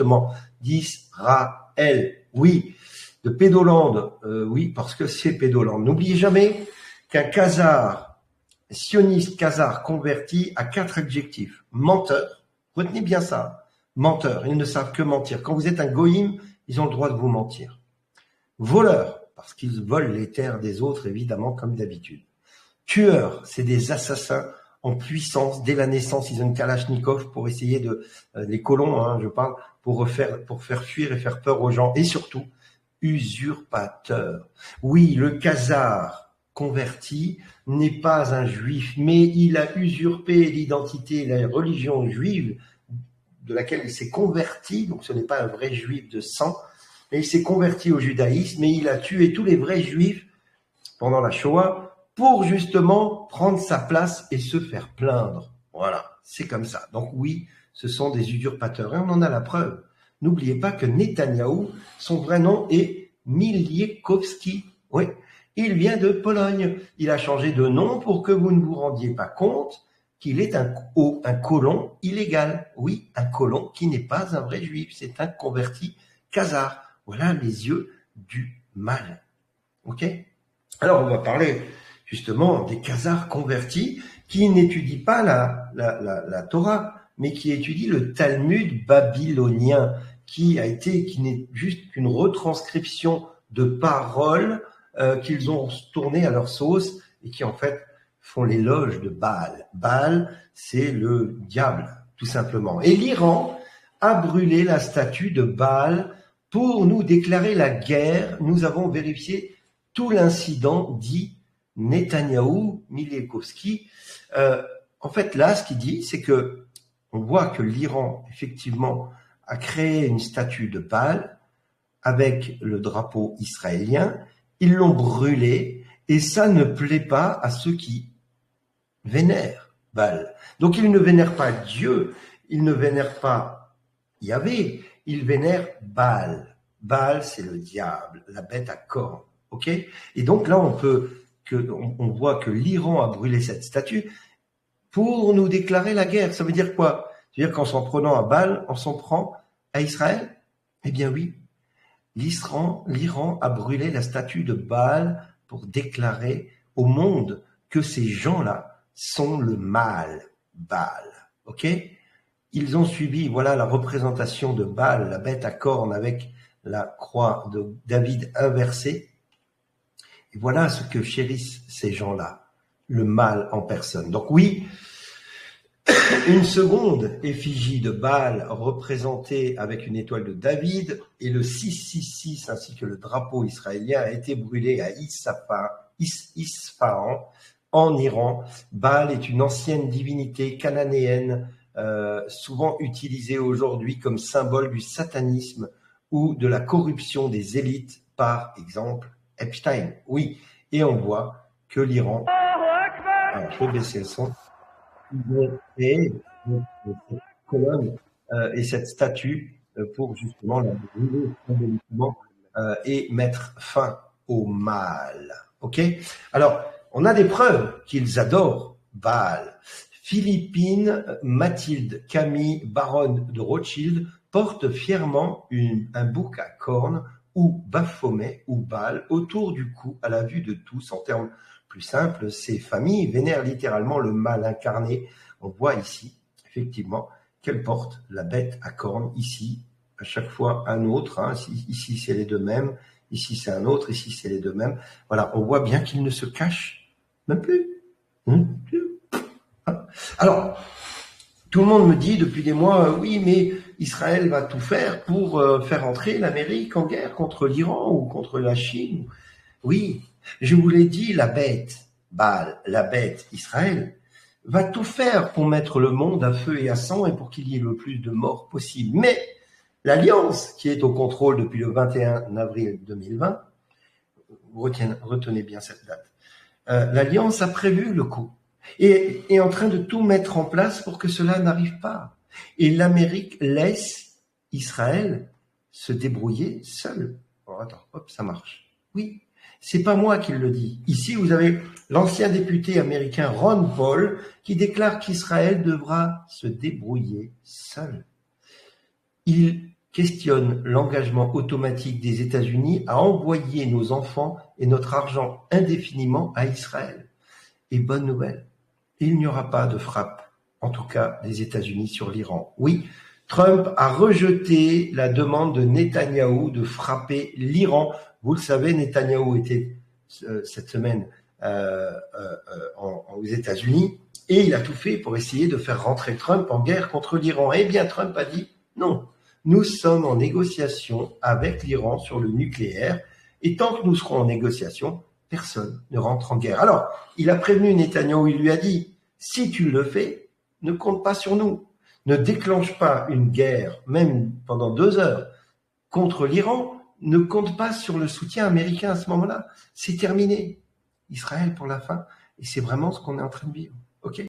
justement d'Israël. Oui, de Pédoland, oui, parce que c'est Pédoland. N'oubliez jamais qu'un khazar, sioniste khazar converti, a 4 adjectifs. Menteur, retenez bien ça, menteur, ils ne savent que mentir. Quand vous êtes un goïm, ils ont le droit de vous mentir. Voleur, parce qu'ils volent les terres des autres, évidemment, comme d'habitude. Tueurs, c'est des assassins en puissance. Dès la naissance, ils ont une kalachnikov pour essayer de... les colons, hein, je parle, pour faire fuir et faire peur aux gens. Et surtout, usurpateur. Oui, le khazar converti n'est pas un juif, mais il a usurpé l'identité, la religion juive de laquelle il s'est converti, donc ce n'est pas un vrai juif de sang, mais il s'est converti au judaïsme et il a tué tous les vrais juifs pendant la Shoah pour justement prendre sa place et se faire plaindre. Voilà, c'est comme ça. Donc oui, ce sont des usurpateurs et on en a la preuve. N'oubliez pas que Netanyahou, son vrai nom est Miliekowski. Oui, il vient de Pologne. Il a changé de nom pour que vous ne vous rendiez pas compte qu'il est un colon illégal. Oui, un colon qui n'est pas un vrai juif, c'est un converti khazar. Voilà les yeux du mal. Ok ? Alors on va parler justement des khazars convertis qui n'étudient pas la Torah, mais qui étudient le Talmud babylonien, qui n'est juste qu'une retranscription de paroles qu'ils ont tournées à leur sauce et qui en fait font l'éloge de Baal. Baal, c'est le diable, tout simplement. Et l'Iran a brûlé la statue de Baal pour nous déclarer la guerre. Nous avons vérifié tout l'incident, dit Netanyahou, Miliekowski. En fait, là, ce qu'il dit, c'est que on voit que l'Iran, effectivement, a créé une statue de Baal avec le drapeau israélien. Ils l'ont brûlée et ça ne plaît pas à ceux qui vénèrent Baal. Donc, ils ne vénèrent pas Dieu, ils ne vénèrent pas Yahvé, ils vénèrent Baal. Baal, c'est le diable, la bête à cornes. Ok ? Et donc là, on voit que l'Iran a brûlé cette statue pour nous déclarer la guerre. Ça veut dire quoi ? C'est-à-dire qu'en s'en prenant à Baal, on s'en prend à Israël ? Eh bien oui, l'Iran a brûlé la statue de Baal pour déclarer au monde que ces gens-là sont le mal, Baal. Ok ? Ils ont suivi, voilà la représentation de Baal, la bête à cornes avec la croix de David inversée. Et voilà ce que chérissent ces gens-là, le mal en personne. Donc oui, une seconde effigie de Baal représentée avec une étoile de David et le 666 ainsi que le drapeau israélien a été brûlé à Isfahan en Iran. Baal est une ancienne divinité cananéenne souvent utilisée aujourd'hui comme symbole du satanisme ou de la corruption des élites, par exemple Epstein. Oui, et on voit que l'Iran... Alors, je vais baisser le son. Ils ont créé cette colonne et cette statue pour justement la brûler symboliquement et mettre fin au mal. Ok ? Alors, on a des preuves qu'ils adorent Baal. Philippine Mathilde Camille, baronne de Rothschild, porte fièrement un bouc à cornes ou Baphomet ou Baal autour du cou à la vue de tous. En termes plus simples, ces familles vénèrent littéralement le mal incarné. On voit ici, effectivement, qu'elle porte la bête à cornes. Ici, à chaque fois un autre. Hein. Ici, c'est les deux mêmes. Ici, c'est un autre. Ici, c'est les deux mêmes. Voilà, on voit bien qu'ils ne se cachent même plus. Alors, tout le monde me dit depuis des mois, oui, mais Israël va tout faire pour faire entrer l'Amérique en guerre contre l'Iran ou contre la Chine. Oui, je vous l'ai dit, la bête, Baal, la bête Israël, va tout faire pour mettre le monde à feu et à sang et pour qu'il y ait le plus de morts possible. Mais l'Alliance, qui est au contrôle depuis le 21 avril 2020, retenez bien cette date, l'Alliance a prévu le coup et est en train de tout mettre en place pour que cela n'arrive pas. Et l'Amérique laisse Israël se débrouiller seul. Oh, attends, hop, ça marche. Oui, c'est pas moi qui le dis. Ici, vous avez l'ancien député américain Ron Paul qui déclare qu'Israël devra se débrouiller seul. Il questionne l'engagement automatique des États-Unis à envoyer nos enfants et notre argent indéfiniment à Israël. Et bonne nouvelle, il n'y aura pas de frappe, en tout cas des États-Unis sur l'Iran. Oui, Trump a rejeté la demande de Netanyahou de frapper l'Iran. Vous le savez, Netanyahou était cette semaine aux États-Unis et il a tout fait pour essayer de faire rentrer Trump en guerre contre l'Iran. Eh bien, Trump a dit non. Nous sommes en négociation avec l'Iran sur le nucléaire et tant que nous serons en négociation, personne ne rentre en guerre. Alors, il a prévenu Netanyahou, il lui a dit, si tu le fais, ne compte pas sur nous. Ne déclenche pas une guerre, même pendant 2 heures, contre l'Iran. Ne compte pas sur le soutien américain à ce moment-là. C'est terminé. Israël pour la fin. Et c'est vraiment ce qu'on est en train de vivre. OK ?